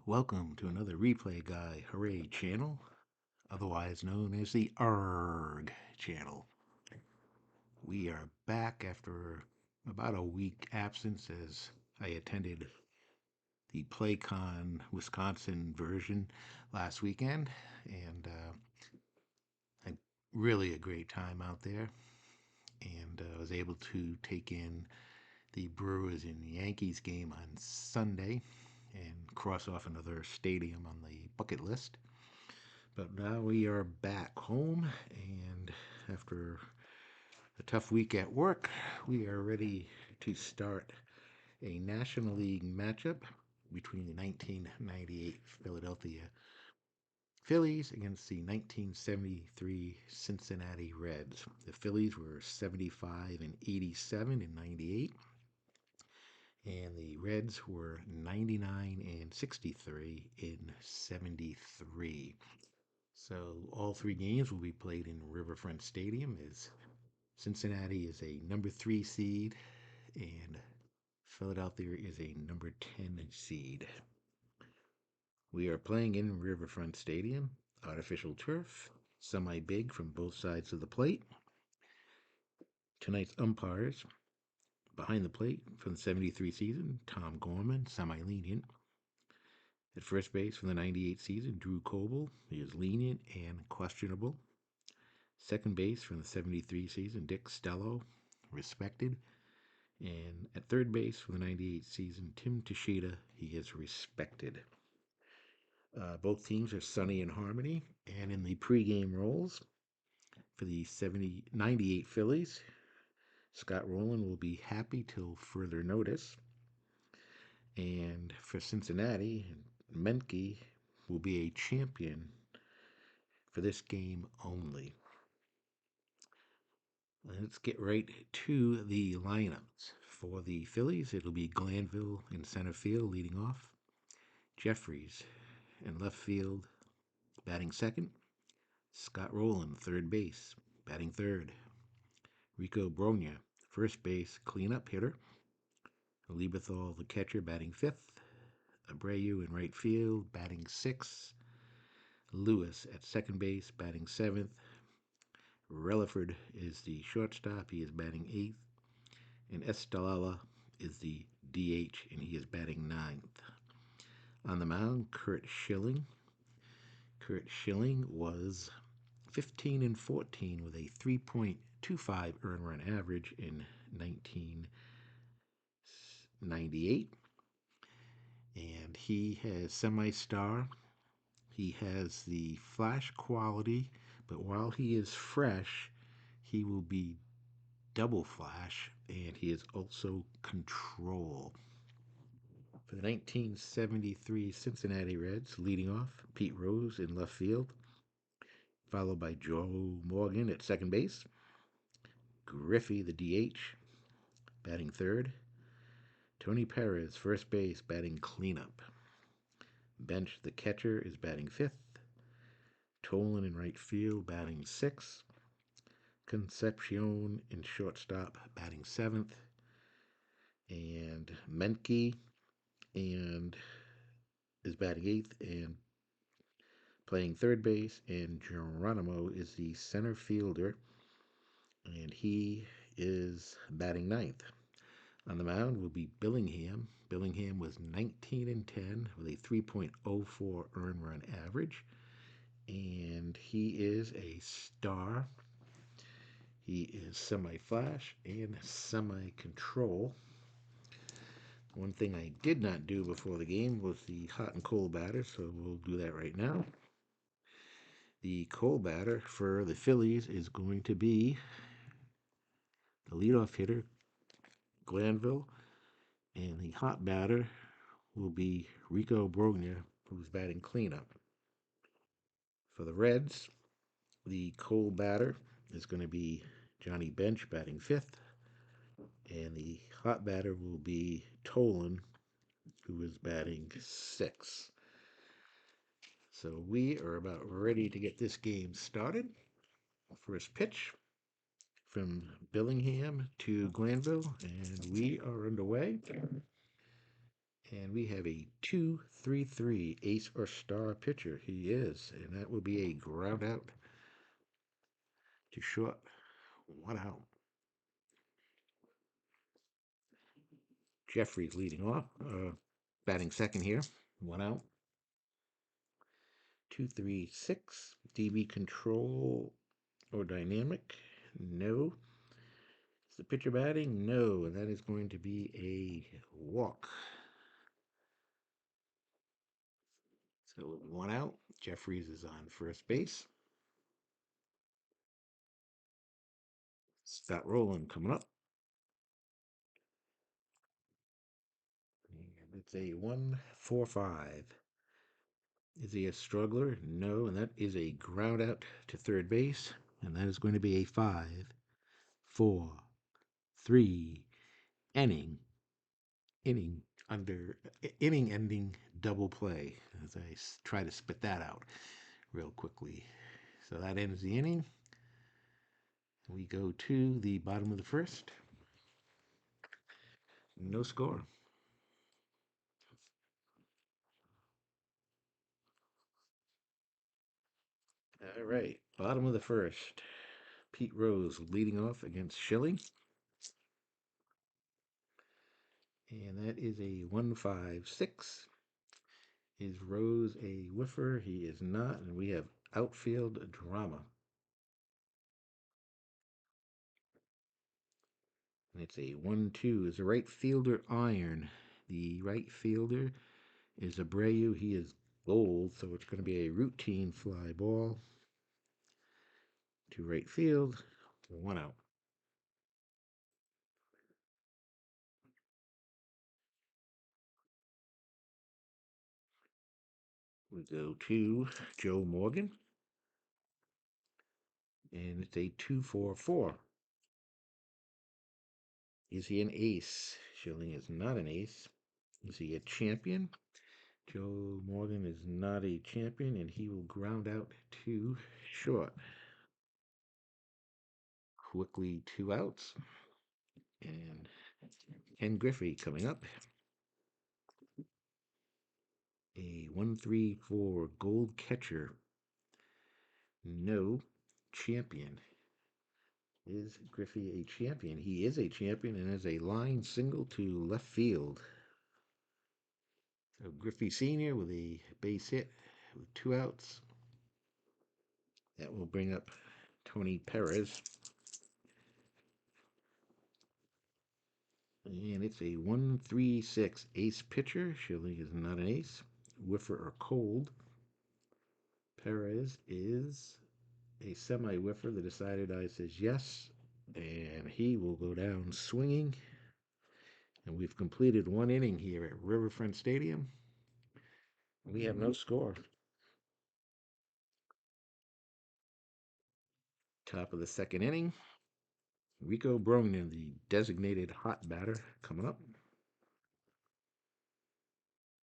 Welcome to another Replay Guy Hooray channel, otherwise known as the ARG channel. We are back after about a week absence as I attended the PlayCon Wisconsin version last weekend, and had really a great time out there, and was able to take in the Brewers and Yankees game on Sunday and cross off another stadium on the bucket list. But now we are back home, and after a tough week at work, we are ready to start a National League matchup between the 1998 Philadelphia Phillies against the 1973 Cincinnati Reds. The Phillies were 75 and 87 in 98, and the Reds were 99 and 63 in 73. So all three games will be played in Riverfront Stadium as Cincinnati is a number 3 seed and Philadelphia is a number 10 seed. We are playing in Riverfront Stadium, artificial turf, semi-big from both sides of the plate. Tonight's umpires, behind the plate from the 73 season, Tom Gorman, semi-lenient. At first base from the 98 season, Drew Coble, he is lenient and questionable. Second base from the 73 season, Dick Stello, respected. And at third base from the 98 season, Tim Tashida, he is respected. Both teams are sunny in harmony. And in the pregame roles for the 98 Phillies, Scott Rowland will be happy till further notice. And for Cincinnati, Menke will be a champion for this game only. Let's get right to the lineups. For the Phillies, it'll be Glanville in center field leading off, Jeffries in left field batting second, Scott Rowland third base batting third, Rico Brogna first base cleanup hitter, Lieberthal the catcher batting fifth, Abreu in right field batting sixth, Lewis at second base batting seventh, Relaford is the shortstop, he is batting eighth, and Estalala is the DH, and he is batting ninth. On the mound, Kurt Schilling. Kurt Schilling was 15 and 14 with a 3.25 earned run average in 1998. And he has semi-star. He has the flash quality, but while he is fresh, he will be double flash, and he is also control. For the 1973 Cincinnati Reds, leading off, Pete Rose in left field, followed by Joe Morgan at second base, Griffey, the DH, batting third, Tony Perez, first base, batting cleanup. Bench, the catcher, is batting fifth, Tolan in right field, batting sixth, Concepcion in shortstop, batting seventh, and Menke and is batting eighth and playing third base, and Geronimo is the center fielder, and he is batting ninth. On the mound will be Billingham. Billingham was 19 and 10 with a 3.04 earned run average, and he is a star. He is semi-flash and semi-control. One thing I did not do before the game was the hot and cold batter, so we'll do that right now. The cold batter for the Phillies is going to be the leadoff hitter, Glanville, and the hot batter will be Rico Brogna, who's batting cleanup. For the Reds, the cold batter is going to be Johnny Bench batting fifth, and the hot batter will be Tolan, who is batting sixth. So we are about ready to get this game started. First pitch from Billingham to Glanville, and we are underway. And we have a 2-3-3 ace or star pitcher. He is, and that will be a ground out to short. One out. Jeffrey's leading off, batting second here. One out. 2-3-6. DB control or dynamic? No. Is the pitcher batting? No. And that is going to be a walk. So one out. Jeffries is on first base. Scott Rowland coming up. And it's a 1-4-5. Is he a struggler? No, and that is a ground out to third base. And that is going to be a 5-4-3 inning inning under inning ending double play. As I try to spit that out real quickly. So that ends the inning. We go to the bottom of the first. No score. All right, bottom of the first. Pete Rose leading off against Schilling. And that is a 1-5-6. Is Rose a whiffer? He is not. And we have outfield drama. And it's a 1-2. Is the right fielder iron? The right fielder is Abreu. He is gold, so it's going to be a routine fly ball to right field. One out. We go to Joe Morgan. And it's a 2-4-4. Is he an ace? Schilling is not an ace. Is he a champion? Joe Morgan is not a champion, and he will ground out to short. Quickly, two outs. And Ken Griffey coming up. A 1-3-4 gold catcher. No champion. Is Griffey a champion? He is a champion and is a line single to left field. So Griffey Sr. with a base hit with two outs. That will bring up Tony Perez. And it's a 1-3-6 ace pitcher. Schilling is not an ace. Whiffer or cold. Perez is a semi-whiffer. The decided eye says yes. And he will go down swinging. And we've completed one inning here at Riverfront Stadium. We have no score. Top of the second inning. Rico Brognan, the designated hot batter, coming up.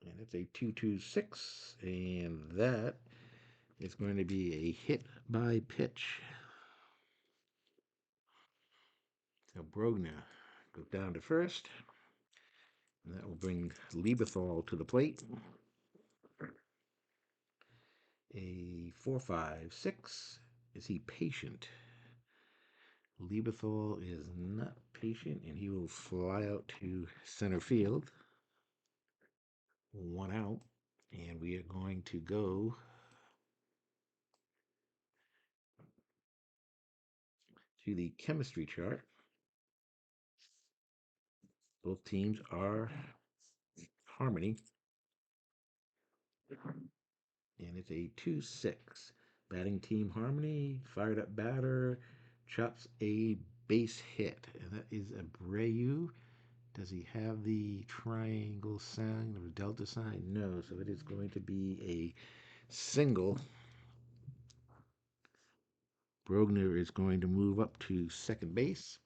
And it's a 2-2-6. And that is going to be a hit by pitch. So Brogna goes down to first. And that will bring Lieberthal to the plate. A 4-5-6. Is he patient? Lieberthal is not patient, and he will fly out to center field. One out. And we are going to go to the chemistry chart. Both teams are harmony. And it's a 2-6. Batting team harmony, fired up batter, chops a base hit. And that is Abreu. Does he have the triangle sign or delta sign? No, so it is going to be a single. Brogner is going to move up to second base.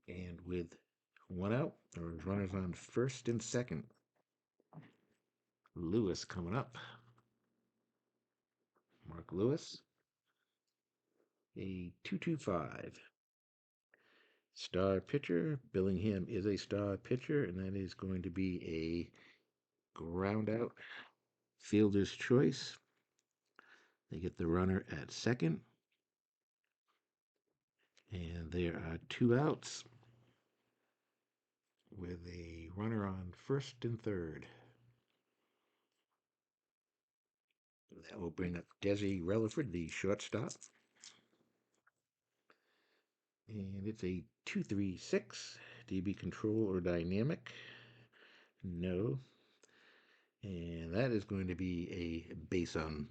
And with one out, or runners on first and second, Lewis coming up. Mark Lewis. A 2-2-5. Star pitcher. Billingham is a star pitcher, and that is going to be a ground out. Fielder's choice. They get the runner at second, and there are two outs with a runner on first and third. That will bring up Desi Relaford, the shortstop. And it's a 2-3-6. DB control or dynamic? No. And that is going to be a base on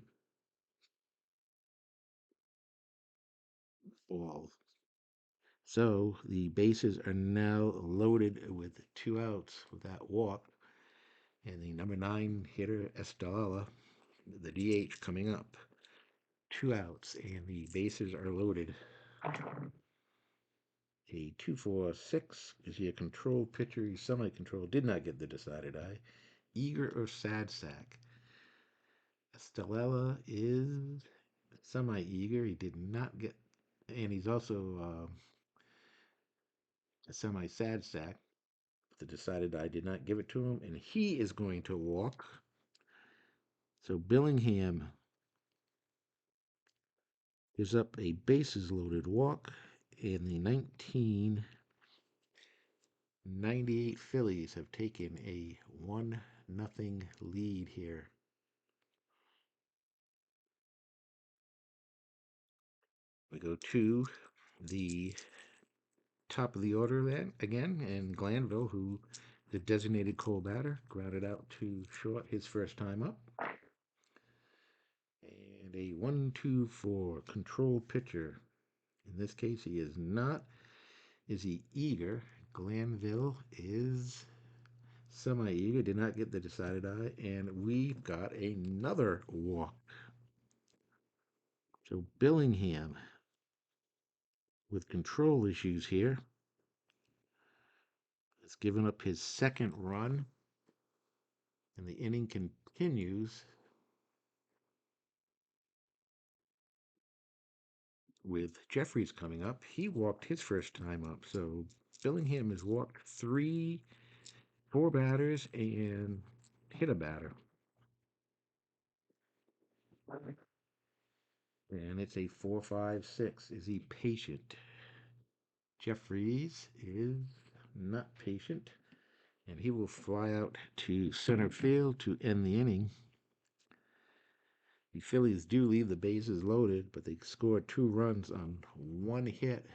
ball. So the bases are now loaded with two outs with that walk. And the number 9 hitter, Estalala, the DH, coming up. Two outs, and the bases are loaded. A 2-4-6. Is he a control pitcher? He's semi-control. Did not get the decided eye. Eager or sad sack? Estalala is semi-eager. He did not get, and he's also a semi-sad sack. The decided I did not give it to him, and he is going to walk. So Billingham gives up a bases loaded walk, and the 1998 Phillies have taken a 1-0 lead here. We go to the top of the order then again, and Glanville, who the designated cold batter, grounded out to short his first time up. And a 1-2-4 control pitcher. In this case, he is not. Is he eager? Glanville is semi-eager, did not get the decided eye, and we've got another walk. So Billingham with control issues here has given up his second run, and the inning continues with Jeffries coming up. He walked his first time up, so Billingham has walked 4 batters and hit a batter. And it's a 4-5-6. Is he patient? Jeffries is not patient, and he will fly out to center field to end the inning. The Phillies do leave the bases loaded, but they scored 2 runs on 1 hit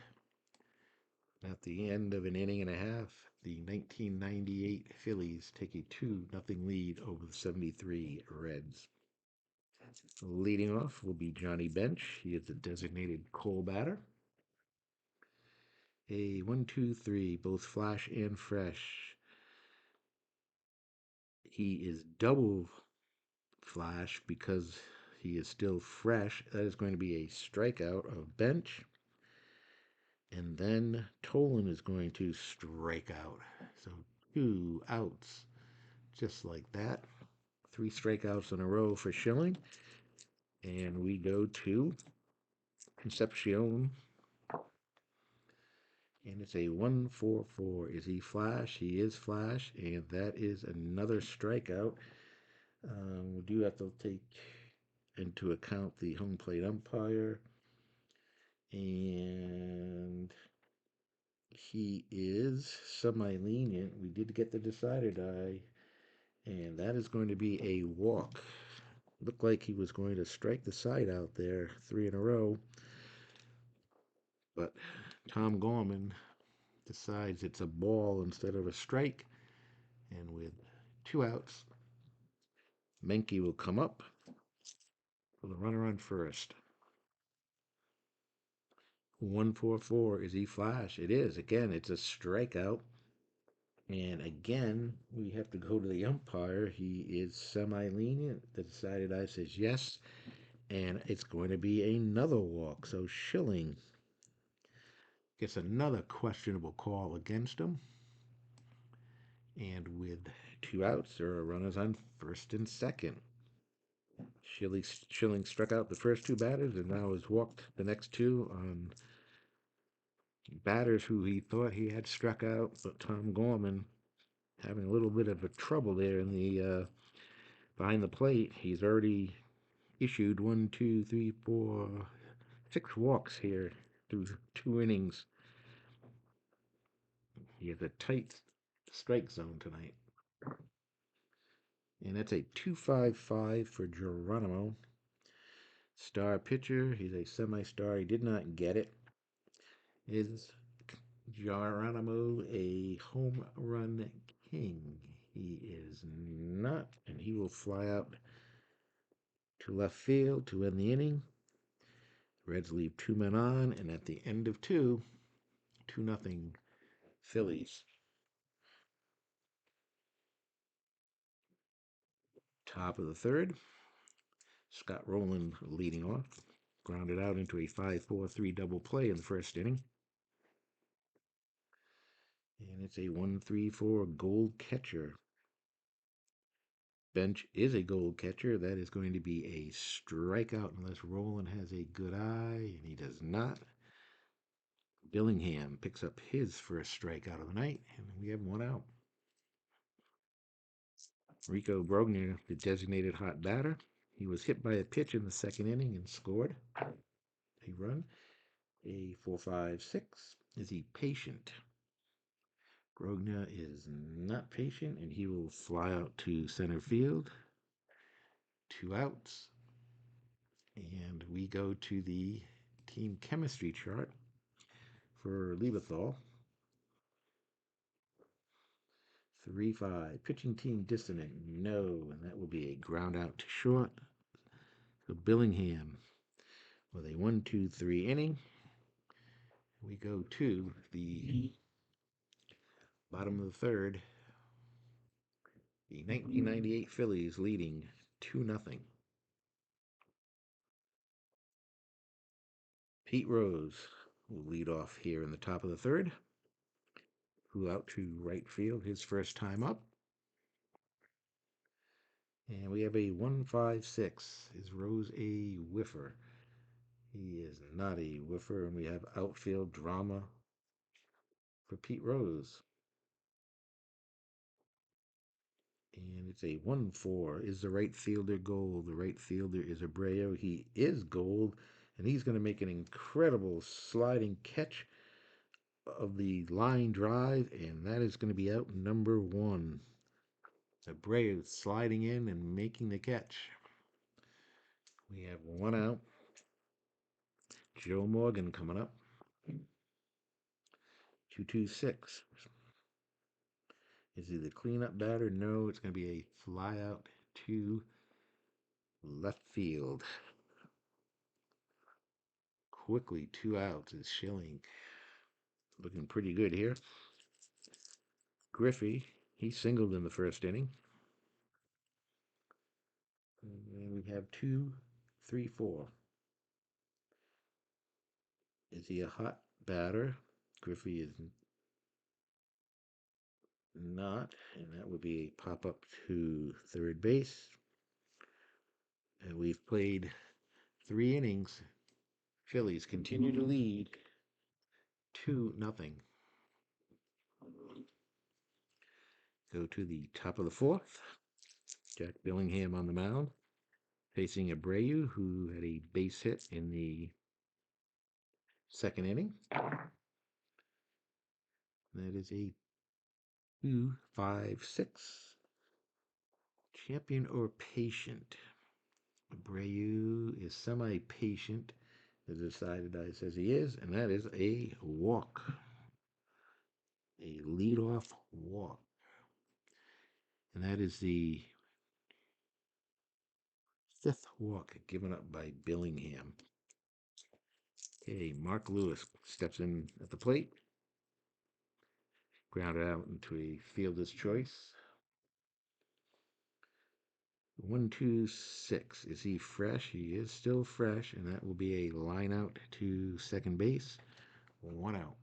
at the end of an inning and a half. The 1998 Phillies take a 2-0 lead over the 73 Reds. Leading off will be Johnny Bench. He is the designated coal batter. A 1-2-3, both flash and fresh. He is double flash because he is still fresh. That is going to be a strikeout of Bench. And then Tolan is going to strike out. So 2 outs, just like that. 3 strikeouts in a row for Schilling. And we go to Concepcion. And it's a 1-4-4. Is he flash? He is flash. And that is another strikeout. We do have to take into account the home plate umpire. And he is semi-lenient. We did get the decided eye. And that is going to be a walk. Looked like he was going to strike the side out there 3 in a row. But Tom Gorman decides it's a ball instead of a strike. And with 2 outs, Menke will come up with a runner on first. 1-4-4. Is he flash? It is. Again, it's a strikeout. And again, we have to go to the umpire. He is semi-lenient. The decided eye says yes. And it's going to be another walk. So Schilling gets another questionable call against him. And with 2 outs, there are runners on first and second. Schilling struck out the first 2 batters and now has walked the next 2 on batters who he thought he had struck out, but Tom Gorman having a little bit of a trouble there in the behind the plate. He's already issued 6 walks here through 2 innings. He has a tight strike zone tonight. And that's a 2.55 for Geronimo. Star pitcher. He's a semi-star. He did not get it. Is Geronimo a home run king? He is not, and he will fly out to left field to end the inning. Reds leave 2 men on, and at the end of 2, 2-0 Phillies. Top of the third, Scott Rowland leading off. Grounded out into a 5-4-3 double play in the first inning. And it's a 1-3-4 gold catcher. Bench is a gold catcher. That is going to be a strikeout unless Rowland has a good eye, and he does not. Billingham picks up his first strikeout of the night, and we have 1 out. Rico Brogner, the designated hot batter. He was hit by a pitch in the second inning and scored a run. A 4.56. Is he patient? Brogna is not patient, and he will fly out to center field. 2 outs. And we go to the team chemistry chart for Lieberthal. 3-5. Pitching team dissonant. No, and that will be a ground out to short. So Billingham with a 1-2-3 inning. We go to the bottom of the third. The 1998 Phillies leading 2-0. Pete Rose will lead off here in the top of the third. Flew out to right field his first time up. And we have a 1.56. Is Rose a whiffer? He is not a whiffer, and we have outfield drama for Pete Rose. And it's a 1-4. Is the right fielder gold? The right fielder is Abreu. He is gold, and he's going to make an incredible sliding catch of the line drive, and that is going to be out number 1. Abreu sliding in and making the catch. We have 1 out. Joe Morgan coming up. 2-2-6. Is he the cleanup batter? No, it's going to be a fly out to left field. Quickly, 2 outs is Schilling. Looking pretty good here. Griffey, he singled in the first inning. And we have 2-3-4. Is he a hot batter? Griffey is not, and that would be a pop up to third base. And we've played 3 innings. Phillies continue to lead 2-0. Go to the top of the fourth. Jack Billingham on the mound, facing Abreu, who had a base hit in the second inning. That is a 2.56. Champion or patient? Abreu is semi-patient. The decided eye says he is, and that is a walk. A leadoff walk. And that is the 5th walk given up by Billingham. Okay, Mark Lewis steps in at the plate. Grounded out into a fielder's choice. 1-2-6. Is he fresh? He is still fresh, and that will be a line out to second base. 1 out.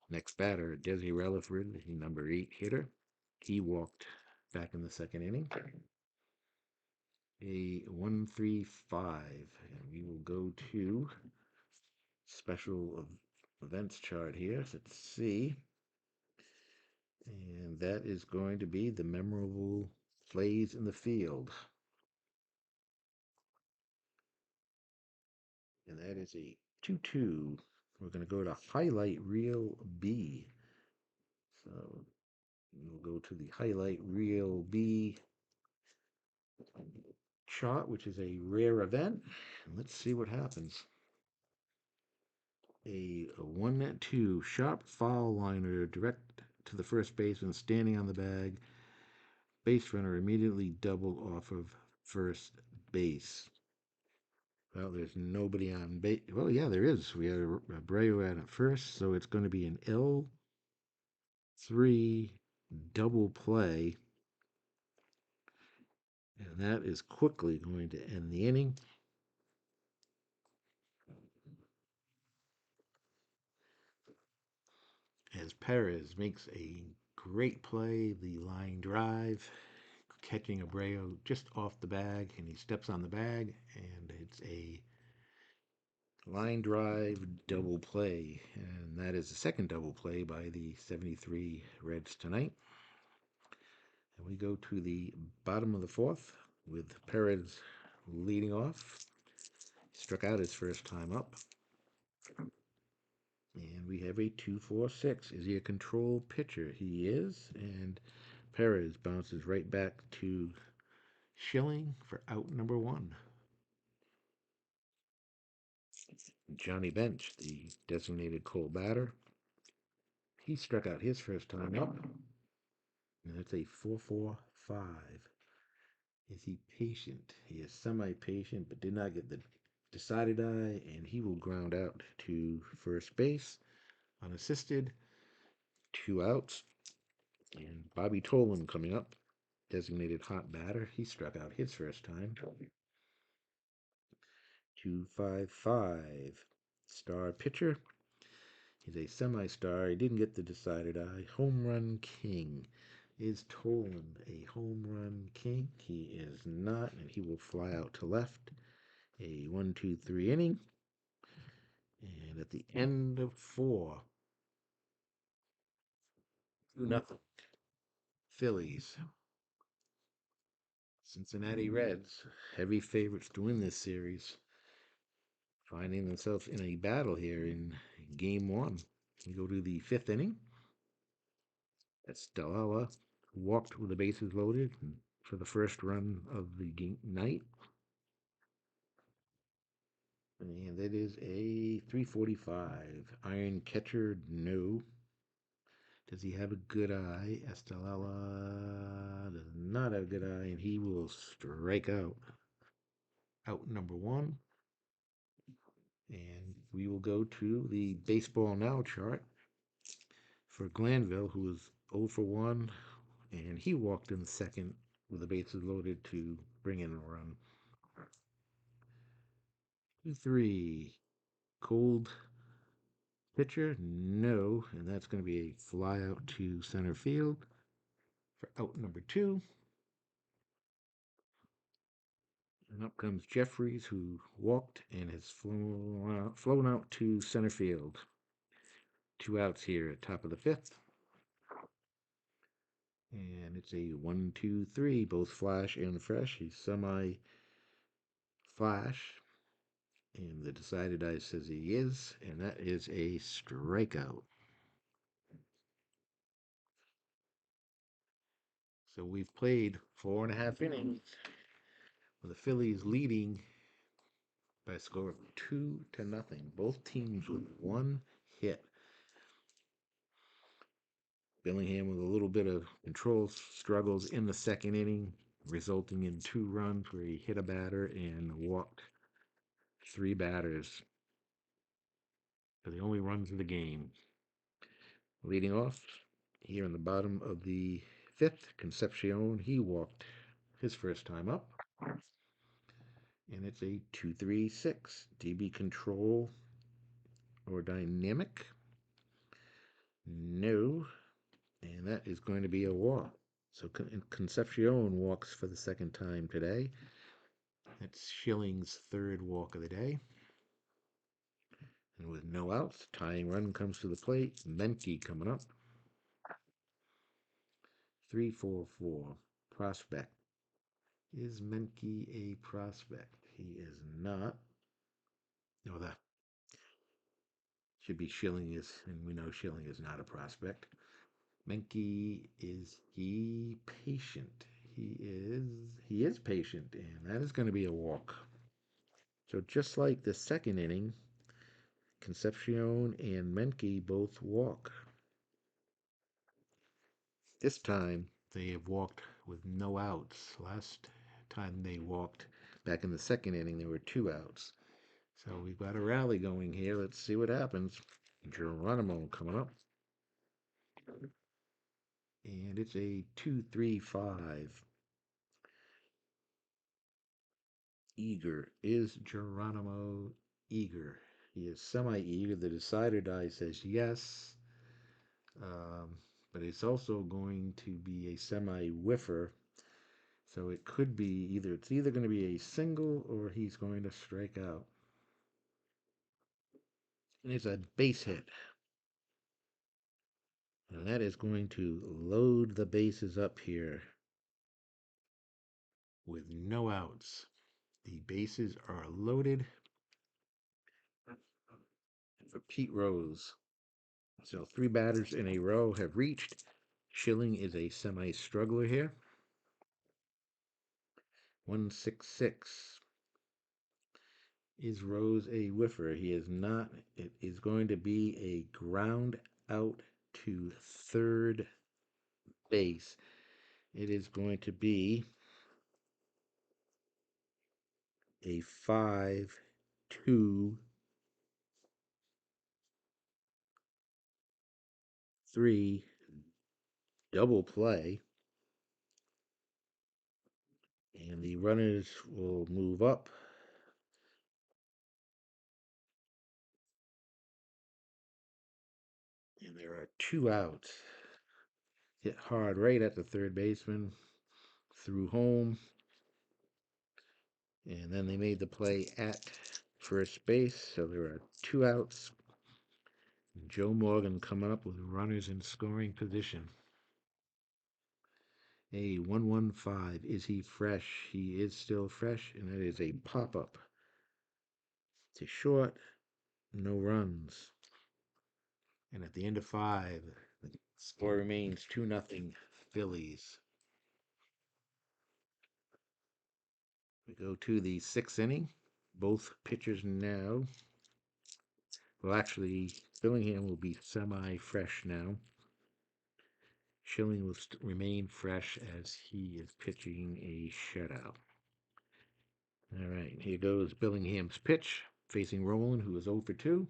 Next batter, Desi Relaford, the number 8 hitter. He walked back in the second inning. a 135, and we will go to special events chart here. Let's see. And that is going to be the memorable plays in the field. And that is a 2-2. We're going to go to highlight reel B. So we'll go to the highlight reel B shot, which is a rare event. And let's see what happens. A 1-2 sharp foul liner direct to the first baseman standing on the bag. Base runner immediately doubled off of first base. Well, there's nobody on base. Well, yeah, there is. We have Abreu at first, so it's going to be an L3 double play. And that is quickly going to end the inning. As Perez makes a great play, the line drive, catching Abreu just off the bag, and he steps on the bag, and it's a line drive double play. And that is the second double play by the 73 Reds tonight. And we go to the bottom of the fourth with Perez leading off. He struck out his first time up. And we have a 2-4-6. Is he a control pitcher? He is. And Perez bounces right back to Schilling for out number one. Johnny Bench, the designated cold batter. He struck out his first time up. And that's a 4-4-5. Is he patient? He is semi-patient, but did not get the decided eye, and he will ground out to first base unassisted. 2 outs. And Bobby Tolan coming up, designated hot batter. He struck out his first time. 2-5-5. Star pitcher. He's a semi-star. He didn't get the decided eye. Home run king. Is Tolan a home run king? He is not, and he will fly out to left. A 1-2-3 inning. And at the end of 4, 2-0. Phillies. Cincinnati Reds, heavy favorites to win this series, finding themselves in a battle here in game 1. We go to the 5th inning. Estella walked with the bases loaded for the first run of the night. And that is a 345. Iron catcher, no. Does he have a good eye? Estella does not have a good eye, and he will strike out. Out number 1. And we will go to the baseball now chart for Glanville, who was 0 for 1, and he walked in second with the bases loaded to bring in a run. 2-3. Cold pitcher, no, and that's going to be a fly out to center field for out number 2. And up comes Jeffries, who walked and has flown out to center field. 2 outs here at top of the 5th. And it's a 1-2-3, both flash and fresh. He's semi flash. And the decided eye says he is, and that is a strikeout. So we've played 4.5 innings with the Phillies leading by a score of 2-0. Both teams with 1 hit. Billingham with a little bit of control struggles in the 2nd inning, resulting in 2 runs where he hit a batter and walked 3 batters for the only runs of the game. Leading off here in the bottom of the 5th, Concepcion, he walked his first time up. And it's a 2-3-6. DB control or dynamic? No. And that is going to be a walk. So Concepcion walks for the 2nd time today. That's Schilling's third walk of the day. And with no outs, tying run comes to the plate. Menke coming up. 3-4-4. Prospect. Is Menke a prospect? He is not. No, that should be Schilling is, and we know Schilling is not a prospect. Menke, is he patient? He is patient, and that is going to be a walk. So just like the second inning, Concepcion and Menke both walk. This time they have walked with no outs. Last time they walked back in the second inning, there were 2 outs. So we've got a rally going here. Let's see what happens. Geronimo coming up. And it's a 2-3-5. Eager. Is Geronimo eager? He is semi-eager. The decider die says yes. Um, but it's also going to be a semi-whiffer. So it could be it's either going to be a single or he's going to strike out. And it's a base hit. And that is going to load the bases up here with no outs. The bases are loaded for Pete Rose. So 3 batters in a row have reached. Schilling is a semi-struggler here. 1-6-6. Is Rose a whiffer? He is not. It is going to be a ground out to third base. It is going to be a 5-2-3 double play. And the runners will move up. And there are 2 outs. Hit hard right at the third baseman. Through home. And then they made the play at first base. So there are 2 outs. Joe Morgan coming up with runners in scoring position. A 1-1-5. Is he fresh? He is still fresh, and that is a pop-up to short. No runs. And at the end of 5, the score remains 2-0 Phillies. We go to the 6th inning. Both pitchers now. Well, actually, Billingham will be semi-fresh now. Schilling will remain fresh as he is pitching a shutout. All right, here goes Billingham's pitch, facing Roland, who is 0 for 2.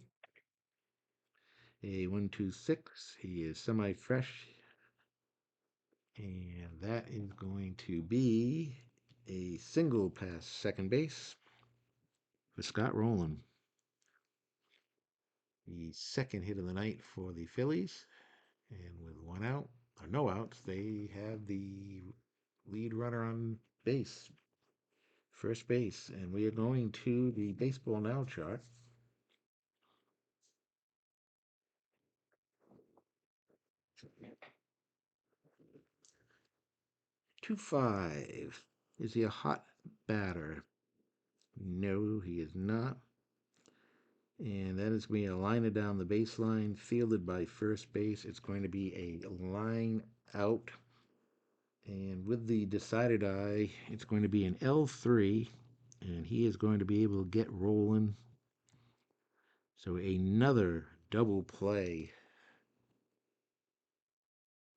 A 1-2-6. He is semi-fresh. And that is going to be a single past second base for Scott Rowland. The second hit of the night for the Phillies. And with 1 out, or no outs, they have the lead runner on base, first base. And we are going to the Baseball Now chart. 2-5. Is he a hot batter? No, he is not. And that is going to be a liner down the baseline, fielded by first base. It's going to be a line out. And with the decided eye, it's going to be an L3. And he is going to be able to get rolling. So another double play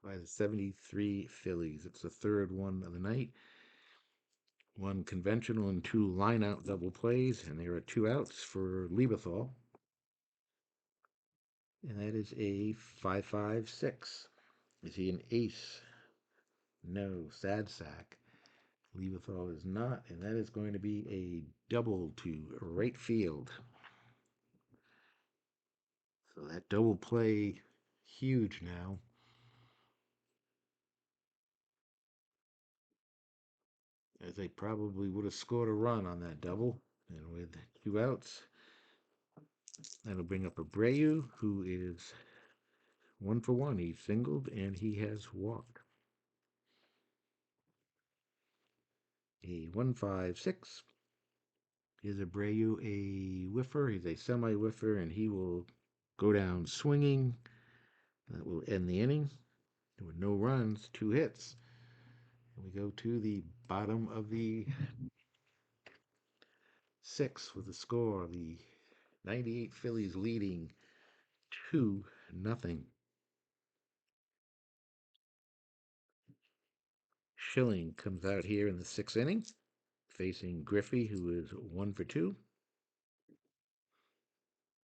by the 73 Phillies. It's the third one of the night. 1 conventional and 2 line out double plays. And there are 2 outs for Lieberthal. And that is a 5-5-6. Is he an ace? No, sad sack. Lieberthal is not, and that is going to be a double to right field. So that double play, huge now. as they probably would have scored a run on that double. And with 2 outs, that'll bring up Abreu, who is 1 for 1. He singled and he has walked. A 1-5-6. Is Abreu a whiffer? He's a semi whiffer, and he will go down swinging. That will end the inning. There were no runs, 2 hits. And we go to the bottom of the 6th with the score. The 98 Phillies leading 2-0. Schilling comes out here in the 6th inning, facing Griffey, who is 1 for 2.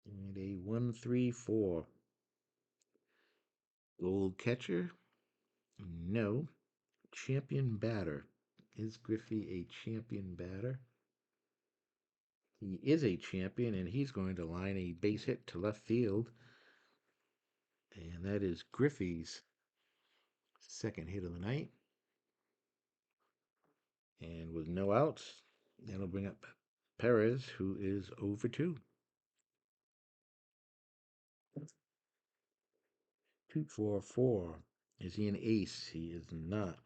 And a 1-3-4. Gold catcher? No. Champion batter. Is Griffey a champion batter? He is a champion, and he's going to line a base hit to left field. And that is Griffey's second hit of the night. And with no outs, that'll bring up Perez, who is 0 for 2. 2-4-4. Is he an ace? He is not.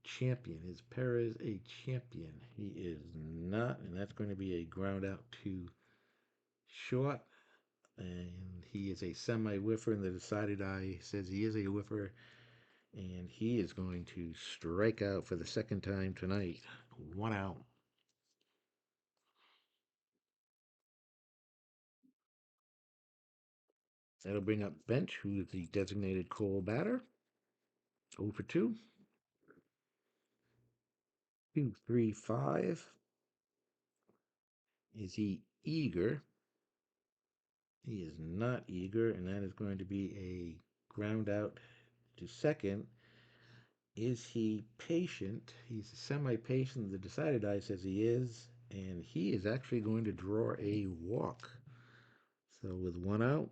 Champion. Is Perez a champion? He is not. And that's going to be a ground out to short. And he is a semi whiffer, and the decided eye says he is a whiffer. And he is going to strike out for the second time tonight. 1 out. That'll bring up Bench, who is the designated Cole batter. 0 for 2. 2-3-5. Is he eager? He is not eager, and that is going to be a ground out to second. Is he patient? He's semi-patient. The decided eye says he is, and he is actually going to draw a walk. So with 1 out,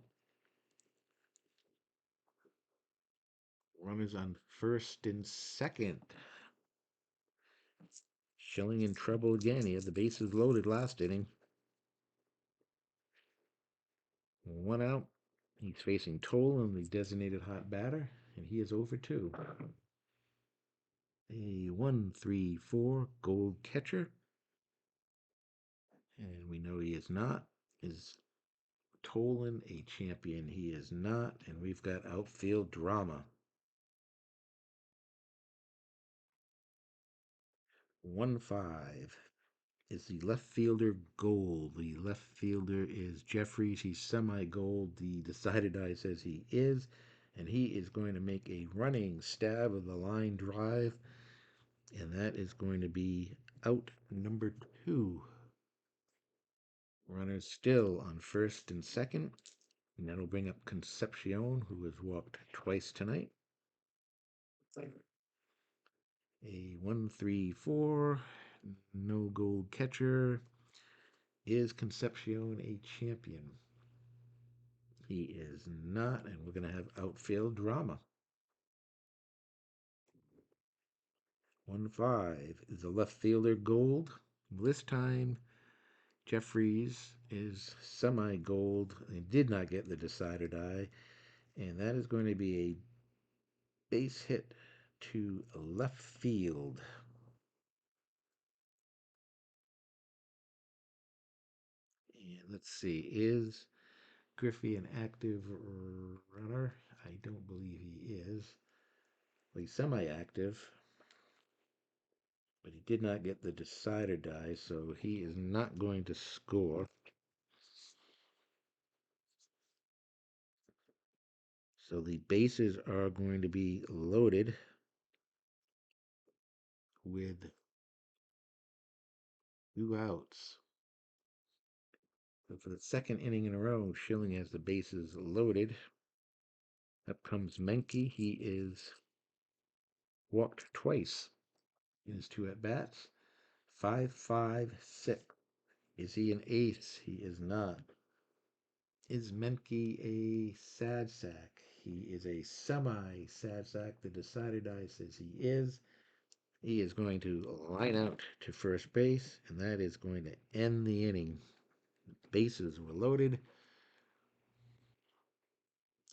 runners on first and second. Schilling in trouble again. He had the bases loaded last inning. 1 out. He's facing Tolan, the designated hot batter, and he is 0 for 2. A 1-3-4 gold catcher. And we know he is not. Is Tolan a champion? He is not. And we've got outfield drama. 1-5. Is the left fielder gold? The left fielder is Jeffries. He's semi-gold. The decided eye says he is. And he is going to make a running stab of the line drive. And that is going to be out number 2. Runners still on first and second. And that'll bring up Concepcion, who has walked twice tonight. A 1-3-4. No gold catcher. Is Concepcion a champion? He is not, and we're going to have outfield drama. 1-5. Is the left fielder gold? This time, Jeffries is semi-gold and did not get the decided eye. And that is going to be a base hit to left field. And let's see, is Griffey an active runner? I don't believe he is. Well, he's semi-active, but he did not get the decider die, so he is not going to score. So the bases are going to be loaded with 2 outs. So for the second inning in a row, Schilling has the bases loaded. Up comes Menke. He is walked twice in his 2 at-bats. 5-5-6. Is he an ace? He is not. Is Menke a sad sack? He is a semi-sad sack. The decided eye says he is. He is going to line out to first base, and that is going to end the inning. Bases were loaded.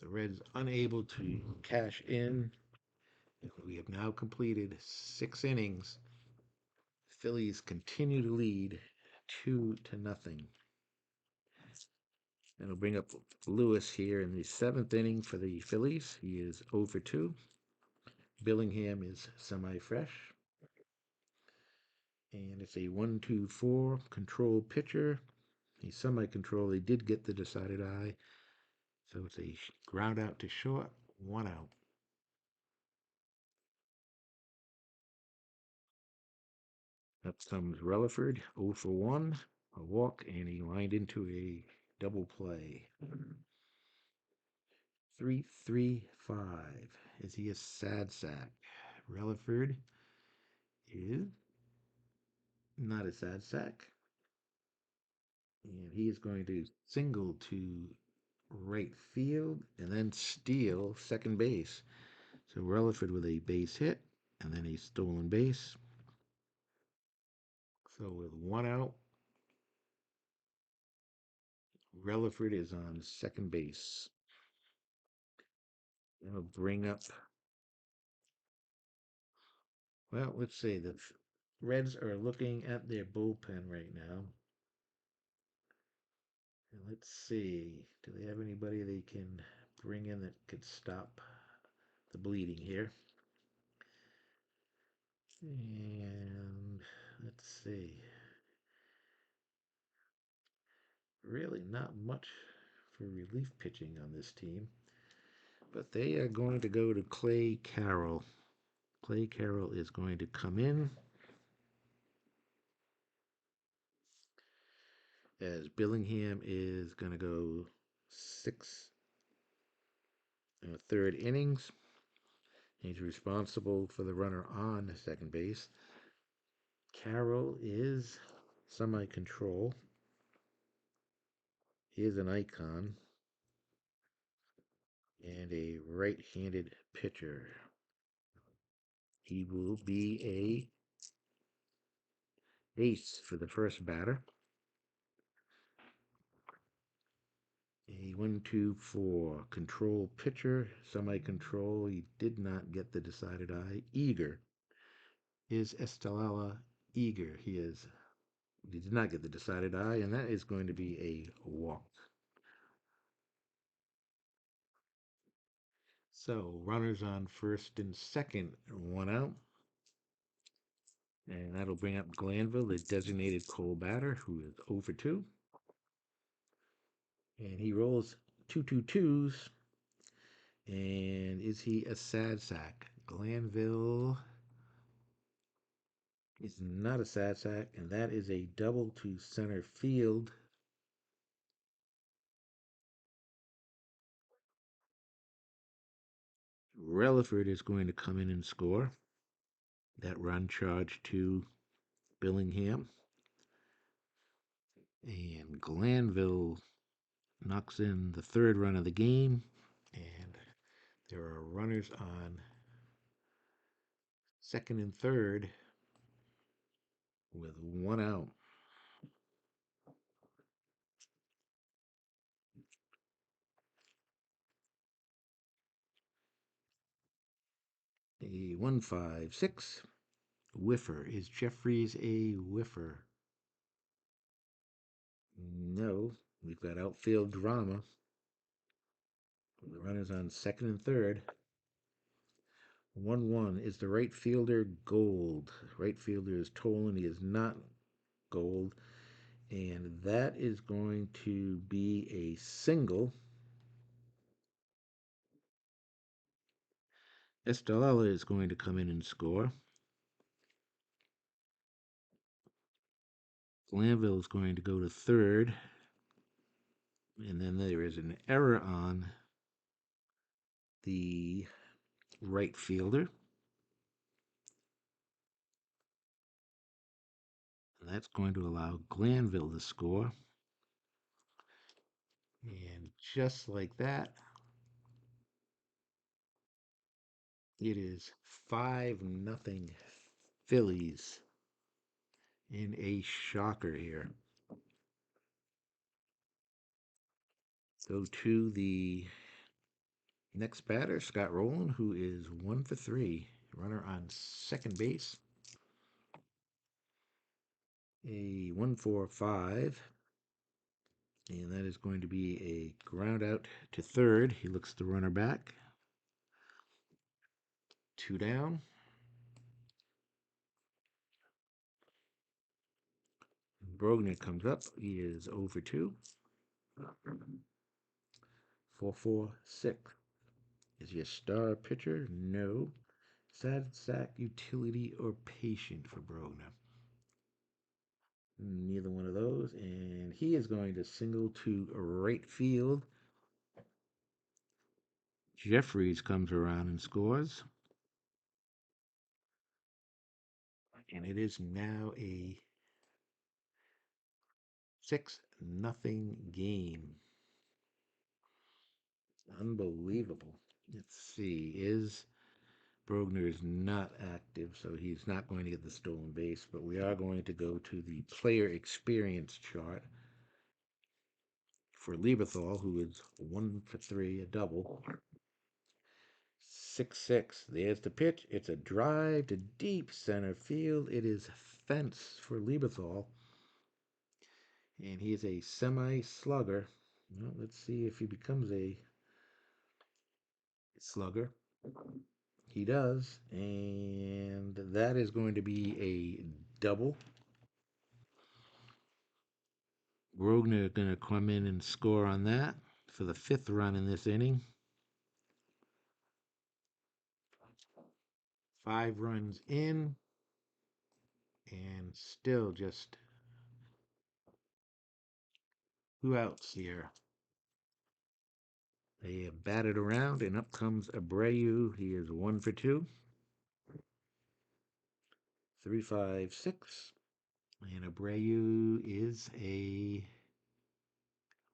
The Reds unable to cash in. We have now completed 6 innings. Phillies continue to lead 2-0. That'll bring up Lewis here in the 7th inning for the Phillies. He is 0 for 2. Billingham is semi-fresh. And it's a 1-2-4 control pitcher. He's semi-control. He did get the decided eye. So it's a ground out to short, 1 out. Up comes Relaford, 0 for 1, a walk, and he lined into a double play. 3-3-5. Is he a sad sack? Relaford is not a sad sack. And he is going to single to right field and then steal second base. So Relaford with a base hit and then a stolen base. So with 1 out, Relaford is on second base. That'll bring up, well, let's see, the Reds are looking at their bullpen right now. And let's see, do they have anybody they can bring in that could stop the bleeding here? And let's see. Really not much for relief pitching on this team. But they are going to go to Clay Carroll. Clay Carroll is going to come in as Billingham is going to go 6 3rd innings. He's responsible for the runner on second base. Carroll is semi-control. He is an icon and a right-handed pitcher. He will be a ace for the first batter. A 1-2-4 control pitcher, semi-control. He did not get the decided eye. Eager is Estelella Eager. He did not get the decided eye, and that is going to be a walk. So runners on first and second, 1 out. And that'll bring up Glanville, the designated Cole batter, who is 0 for 2. And he rolls 2-2-2s. And is he a sad sack? Glanville is not a sad sack, and that is a double to center field. Relaford is going to come in and score. That run charged to Billingham. And Glanville knocks in the 3rd run of the game. And there are runners on second and third with 1 out. A 1-5-6 whiffer. Is Jeffries a whiffer? No. We've got outfield drama. The runners on second and third. 1-1. Is the right fielder Gold? Right fielder is Tolan. He is not Gold. And that is going to be a single. Estelella is going to come in and score. Glanville is going to go to third. And then there is an error on the right fielder. And that's going to allow Glanville to score. And just like that, it is 5-0 Phillies in a shocker here. Go to the next batter, Scott Rowland, who is 1 for 3. Runner on second base. A 1-4-5. And that is going to be a ground out to third. He looks the runner back. 2 down. Brogner comes up. He is 0 for 2. 4-4-6. Is he a star pitcher? No. Sad sack, utility, or patient for Brogner? Neither one of those. And he is going to single to right field. Jeffries comes around and scores. And it is now a 6-0 game. Unbelievable. Let's see. Brogner is not active, so he's not going to get the stolen base, but we are going to go to the player experience chart for Lieberthal, who is 1 for 3, a double. 6-6. There's the pitch. It's a drive to deep center field. It is fence for Lieberthal. And he is a semi-slugger. Well, let's see if he becomes a slugger. He does. And that is going to be a double. Grosvenor going to come in and score on that for the 5th run in this inning. 5 runs in, and still just 2 outs here. They have batted around, and up comes Abreu. He is 1 for 2. 3-5-6. And Abreu is a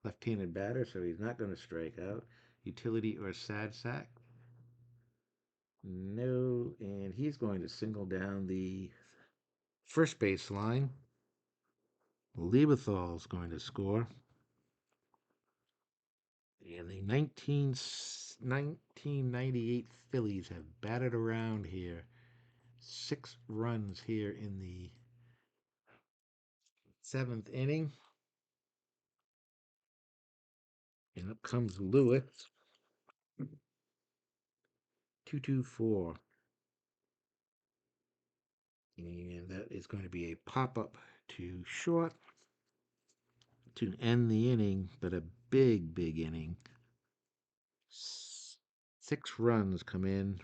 left-handed batter, so he's not going to strike out. Utility or sad sack? No, and he's going to single down the first base line. Lieberthal's going to score. And the 1998 Phillies have batted around here. 6 runs here in the 7th inning. And up comes Lewis. 2-2-4. And that is going to be a pop-up to short to end the inning, but a big, big inning. 6 runs come in,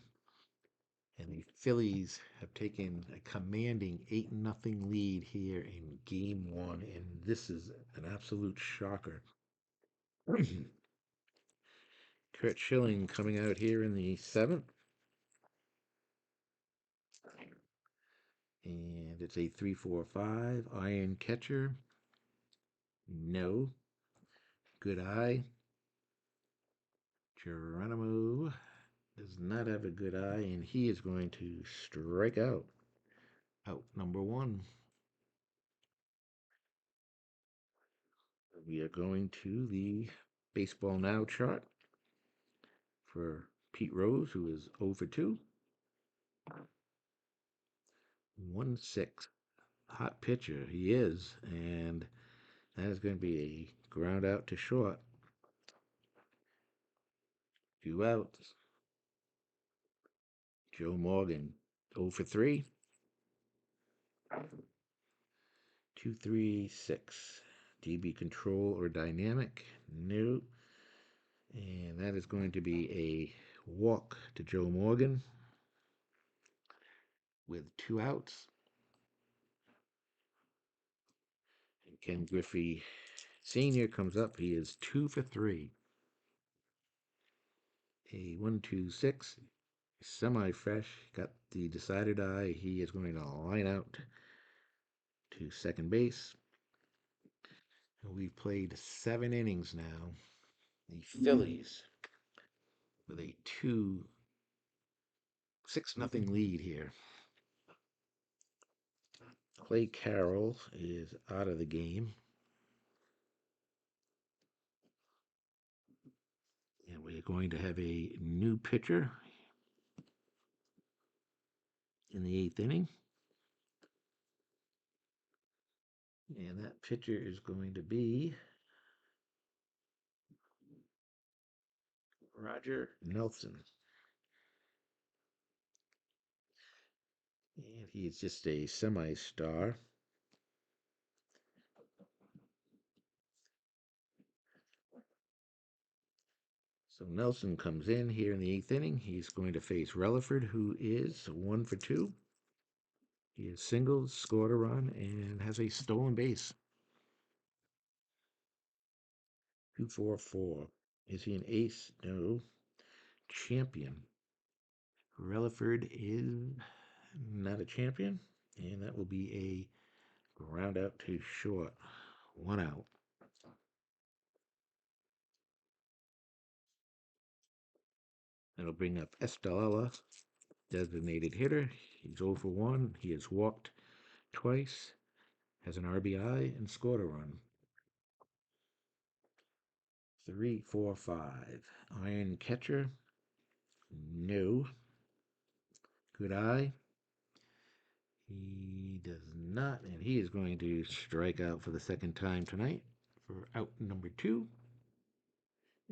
and the Phillies have taken a commanding 8-0 lead here in Game 1, and this is an absolute shocker. Kurt Schilling coming out here in the 7th. And it's a 3-4-5. Iron catcher. No. Good eye. Geronimo does not have a good eye, and he is going to strike out. Out number 1. We are going to the Baseball Now chart for Pete Rose, who is 0 for 2. 1-6. Hot pitcher, he is, and that is going to be a ground out to short. 2 outs. Joe Morgan, 0 for 3. 2-3-6. DB control or dynamic? No. And that is going to be a walk to Joe Morgan with 2 outs. And Ken Griffey Sr. comes up. He is 2 for 3. A 1-2-6. Semi-fresh. Got the decided eye. He is going to line out to second base. We've played 7 innings now. The Phillies with a 6-0 lead here. Clay Carroll is out of the game. And we're going to have a new pitcher in the 8th inning. And that pitcher is going to be Roger Nelson. And he's just a semi-star. So Nelson comes in here in the 8th inning. He's going to face Relaford, who is 1 for 2. He has singles, scored a run, and has a stolen base. 2-4-4. Is he an ace? No. Champion. Relaford is not a champion, and that will be a ground out to short. 1 out. That'll bring up Estalella, designated hitter. He's 0 for 1. He has walked twice, has an RBI, and scored a run. 3-4-5. Iron catcher. No. Good eye. He does not, and he is going to strike out for the second time tonight for out number 2.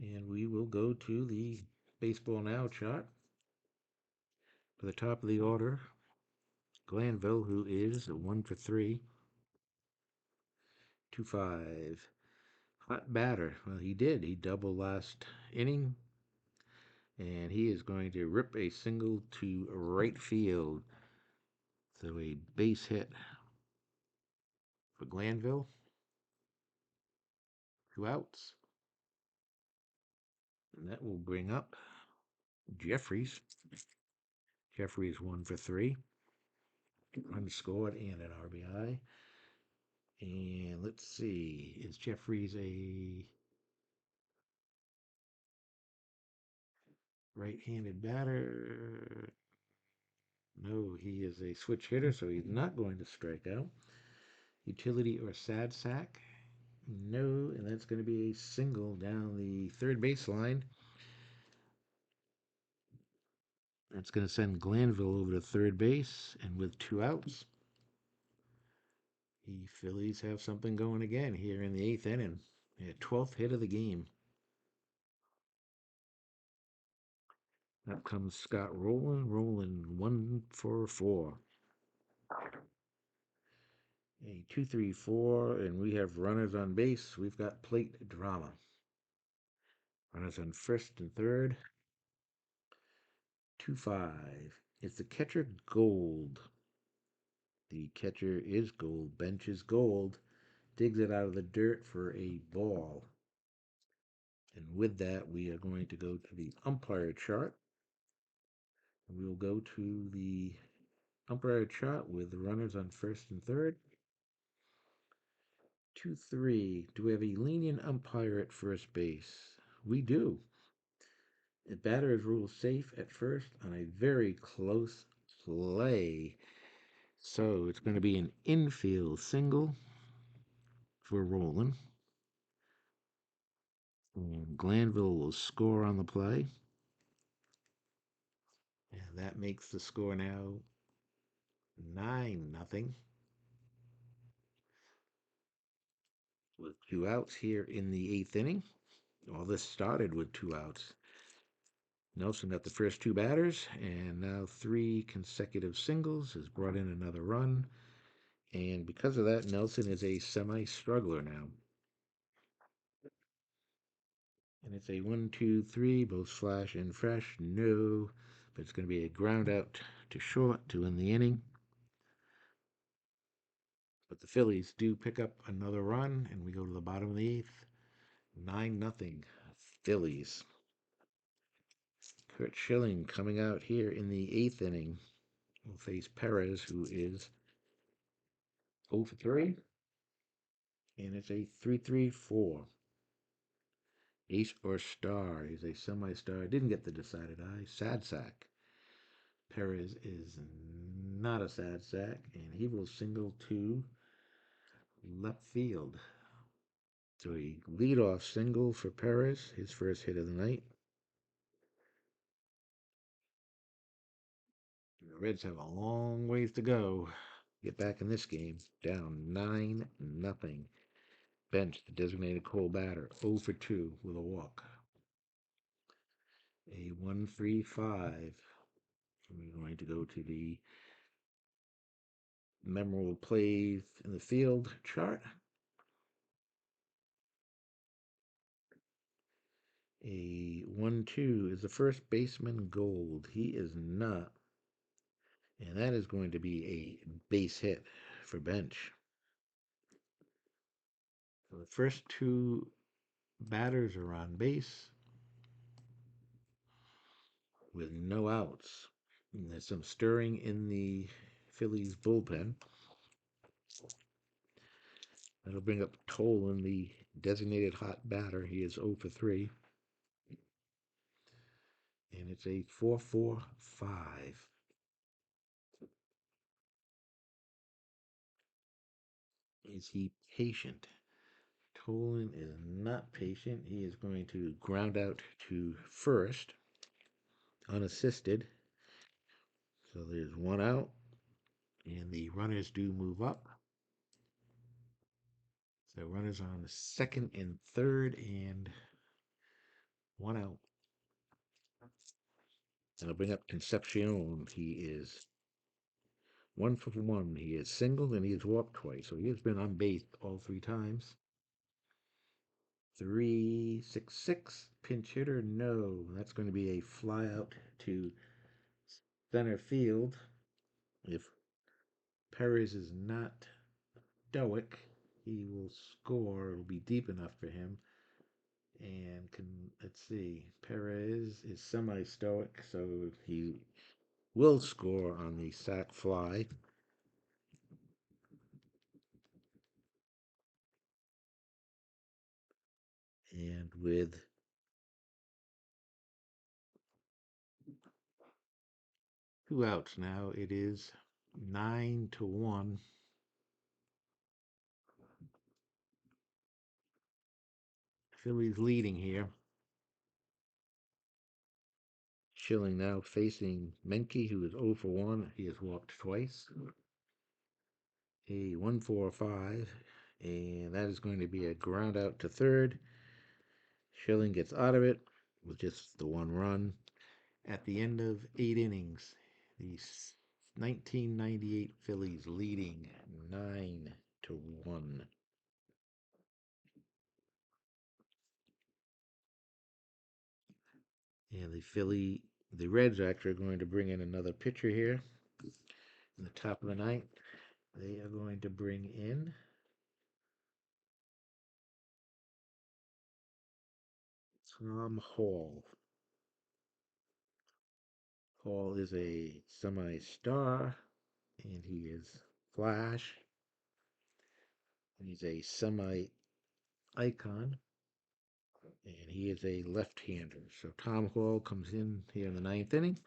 And we will go to the Baseball Now chart. For the top of the order, Glanville, who is 1 for 3. 2-5. Hot batter. Well, he did. He doubled last inning. And he is going to rip a single to right field. So a base hit for Glanville. 2 outs. And that will bring up Jeffries. Jeffries 1 for 3. Unscored and an RBI. And let's see, is Jeffries a right-handed batter? No, he is a switch hitter, so he's not going to strike out. Utility or sad sack? No, and that's going to be a single down the third baseline. That's going to send Glanville over to third base, and with 2 outs, the Phillies have something going again here in the 8th inning. A 12th hit of the game. Up comes Scott Rowland 1 for 4. A 2-3-4, and we have runners on base. We've got plate drama. Runners on first and third. 2-5. Is the catcher Gold? The catcher is Gold. Bench is Gold. Digs it out of the dirt for a ball. And with that, we are going to go to the umpire chart. We'll go to the umpire chart with the runners on first and third. 2-3. Do we have a lenient umpire at first base? We do. The batter is ruled safe at first on a very close play. So it's going to be an infield single for Rowland. And Glanville will score on the play. And that makes the score now 9-0. With 2 outs here in the 8th inning. All this started with 2 outs. Nelson got the first 2 batters, and now 3 consecutive singles has brought in another run. And because of that, Nelson is a semi-struggler now. And it's a 1-2-3, both flash and fresh. No, but it's going to be a ground out to short to end the inning. But the Phillies do pick up another run, and we go to the bottom of the 8th. 9-0 Phillies. Kurt Schilling coming out here in the 8th inning will face Perez, who is 0 for 3. And it's a 3-3-4. Ace or star. He's a semi-star. Didn't get the decided eye. Sad sack. Perez is not a sad sack, and he will single to left field. So a leadoff single for Perez, his first hit of the night. The Reds have a long ways to go. Get back in this game. Down 9-0. Bench, the designated cold batter, 0 for 2 with a walk. A 1-3-5. We're going to go to the memorable plays in the field chart. A 1-2 is the first baseman Gold. He is not. And that is going to be a base hit for Bench. So the first two batters are on base with no outs. And there's some stirring in the Phillies bullpen. That'll bring up Tolan, the designated hot batter. He is 0 for 3. And it's a 4-4-5. Is he patient? Tolan is not patient. He is going to ground out to first, unassisted. So there's one out, and the runners do move up. So runners on second and third, and one out. And I'll bring up Concepcion. He is 1 for 1. He is singled and he has walked twice. So he has been on base all 3 times. 3-6-6. Pinch hitter, no. That's going to be a fly out to center field. If Perez is not stoic, he will score. It'll be deep enough for him. And let's see, Perez is semi-stoic, so he will score on the sac fly. And with two outs now, it is 9-1. Phillies leading here. Schilling now facing Menke, who is 0 for 1. He has walked twice. A 1-4-5, and that is going to be a ground out to third. Schilling gets out of it with just the one run. At the end of 8 innings, the 1998 Phillies leading 9-1. And the Reds actually are going to bring in another pitcher here in the top of the ninth. They are going to bring in Tom Hall. Hall is a semi-star, and he is flash. He's a semi-icon, and he is a left-hander. So Tom Hall comes in here in the ninth inning,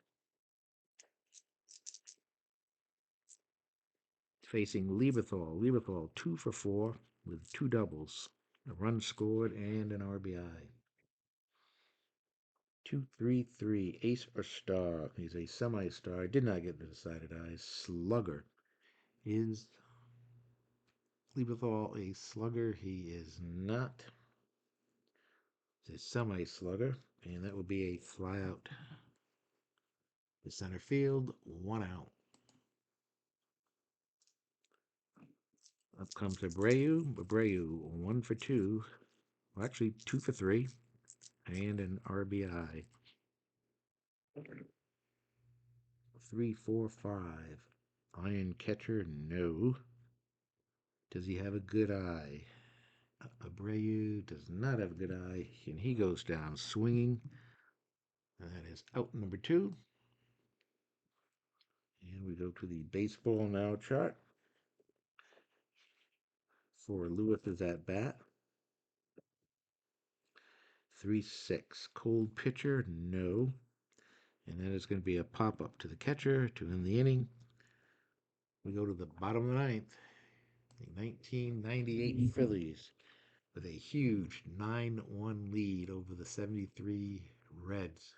facing Lieberthal. Lieberthal 2 for 4 with 2 doubles, a run scored, and an RBI. 2-3-3, ace or star. He's a semi-star. Did not get the decided eyes. Slugger. Is Lieberthal a slugger? He is not. He's a semi-slugger, and that will be a fly out to center field. 1 out. Up comes Abreu. Abreu 1 for 2. Well, actually 2 for 3, and an RBI. 3-4-5. Iron catcher, no. Does he have a good eye? Abreu does not have a good eye, and he goes down swinging. That is out number 2. And we go to the baseball now chart for Lewis's at bat. 3-6. Cold pitcher, no. And that is going to be a pop up to the catcher to end the inning. We go to the bottom of the ninth. The 1998 Phillies with a huge 9-1 lead over the 73 Reds.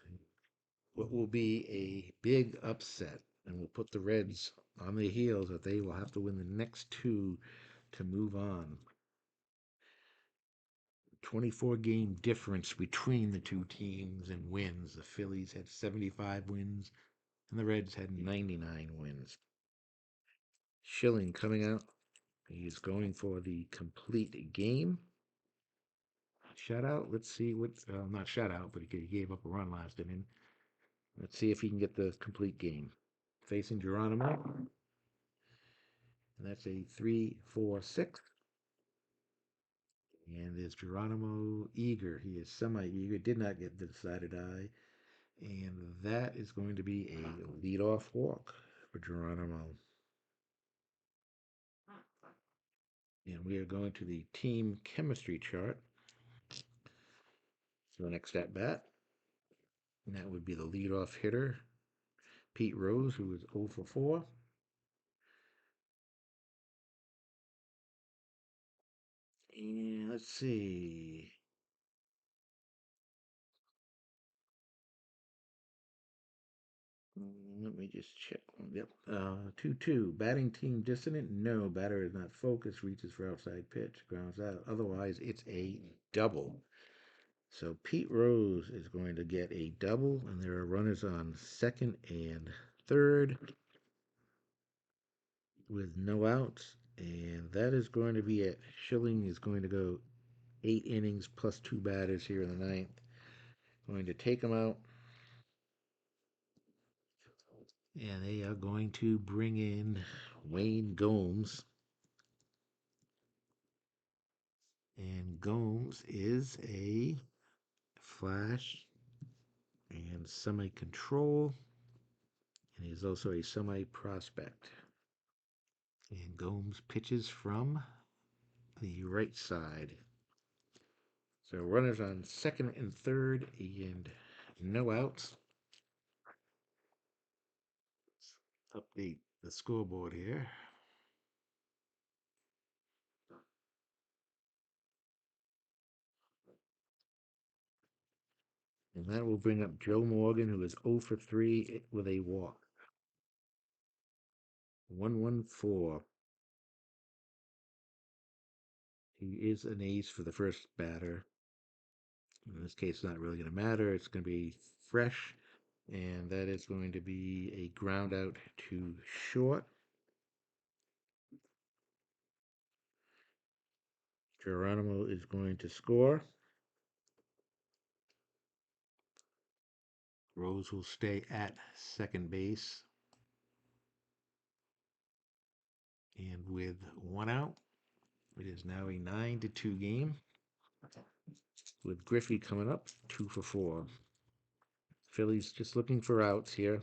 What will be a big upset and will put the Reds on their heels that they will have to win the next two to move on. 24 game difference between the two teams in wins. The Phillies had 75 wins and the Reds had 99 wins. Schilling coming out. He's going for the complete game. Shutout. Let's see what, not shutout, but he gave up a run last inning. Let's see if he can get the complete game. Facing Geronimo. And that's a 3-4-6. And is Geronimo eager? He is semi-eager. Did not get the decided eye. And that is going to be a leadoff walk for Geronimo. And we are going to the team chemistry chart. So the next at bat. And that would be the leadoff hitter, Pete Rose, who is 0 for 4. And let's see. Let me just check. Yep. 2-2. Batting team dissonant? No. Batter is not focused. Reaches for outside pitch. Grounds out. Otherwise, it's a double. So Pete Rose is going to get a double, and there are runners on second and third with no outs. And that is going to be it. Schilling is going to go 8 innings plus 2 batters here in the ninth. Going to take him out. And they are going to bring in Wayne Gomes. And Gomes is a flash and semi-control. And he's also a semi-prospect. And Gomes pitches from the right side. So runners on second and third and no outs. Let's update the scoreboard here. And that will bring up Joe Morgan, who is 0 for 3 with a walk. 1-1-4. He is an ace for the first batter. In this case, it's not really going to matter. It's going to be fresh, and that is going to be a ground out to short. Geronimo is going to score. Rose will stay at second base. And with one out, it is now a 9-2 game. With Griffey coming up, 2 for 4. Phillies just looking for outs here.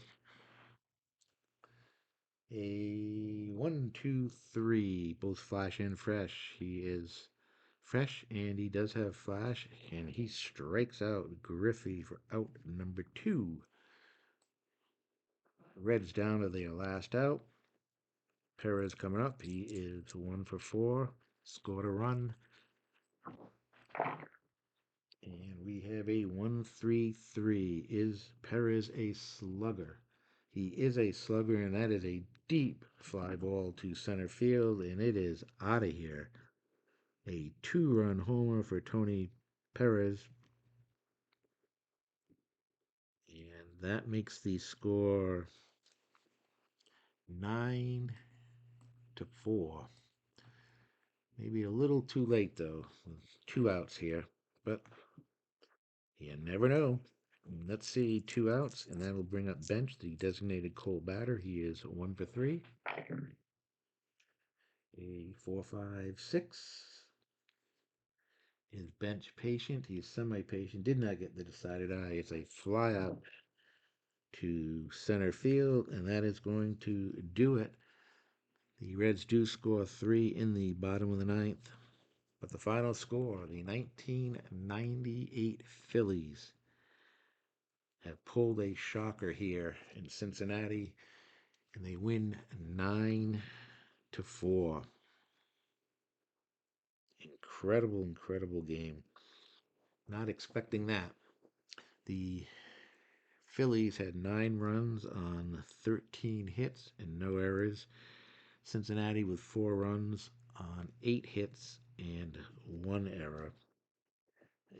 A 1-2-3, both flash and fresh. He is fresh and he does have flash, and he strikes out Griffey for out number 2. Reds down to their last out. Perez coming up. He is 1 for 4. Scored a run. And we have a 1-3-3. Is Perez a slugger? He is a slugger, and that is a deep fly ball to center field, and it is out of here. A 2-run homer for Tony Perez. And that makes the score 9-4. Maybe a little too late, though. 2 outs here, but you never know. Let's see, 2 outs, and that will bring up Bench, the designated cold batter. He is 1 for 3. A 4-5-6. Is Bench patient? He's semi-patient. Did not get the decided eye. It's a fly out to center field, and that is going to do it. The Reds do score 3 in the bottom of the ninth, but the final score, the 1998 Phillies have pulled a shocker here in Cincinnati and they win 9-4. Incredible, incredible game. Not expecting that. The Phillies had 9 runs on 13 hits and no errors. Cincinnati with 4 runs on 8 hits and 1 error.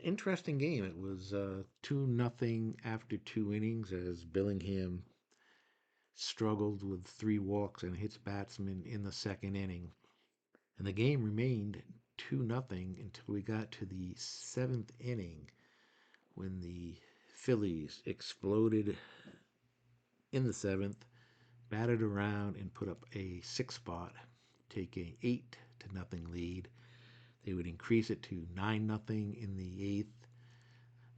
Interesting game. It was 2-0 after 2 innings as Billingham struggled with 3 walks and hits batsmen in the second inning. And the game remained 2-0 until we got to the seventh inning when the Phillies exploded in the seventh, batted around, and put up a 6 spot, taking 8-0 lead. They would increase it to 9-0 in the eighth.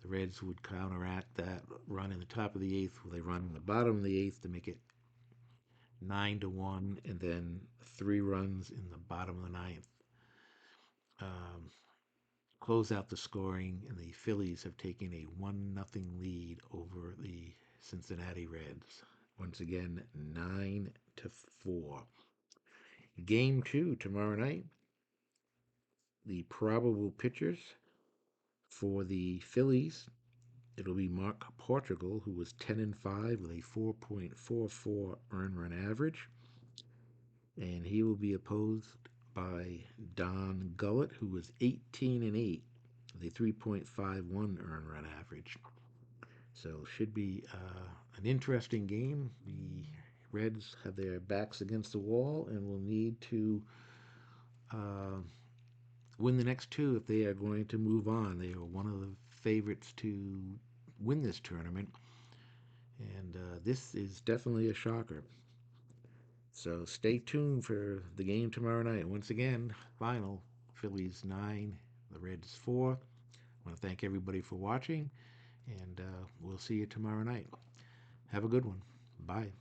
The Reds would counteract that run in the top of the eighth with a run in the bottom of the eighth to make it 9-1, and then 3 runs in the bottom of the ninth. Close out the scoring, and the Phillies have taken a 1-0 lead over the Cincinnati Reds. Once again, 9-4. Game 2 tomorrow night. The probable pitchers for the Phillies, it'll be Mark Portugal, who was 10-5 with a 4.44 earned run average, and he will be opposed by Don Gullett, who was 18-8 with a 3.51 earned run average. So should be an interesting game. The Reds have their backs against the wall and will need to win the next 2 if they are going to move on. They are one of the favorites to win this tournament, and this is definitely a shocker. So stay tuned for the game tomorrow night. Once again, final Phillies 9, the Reds 4. I want to thank everybody for watching, and we'll see you tomorrow night. Have a good one. Bye.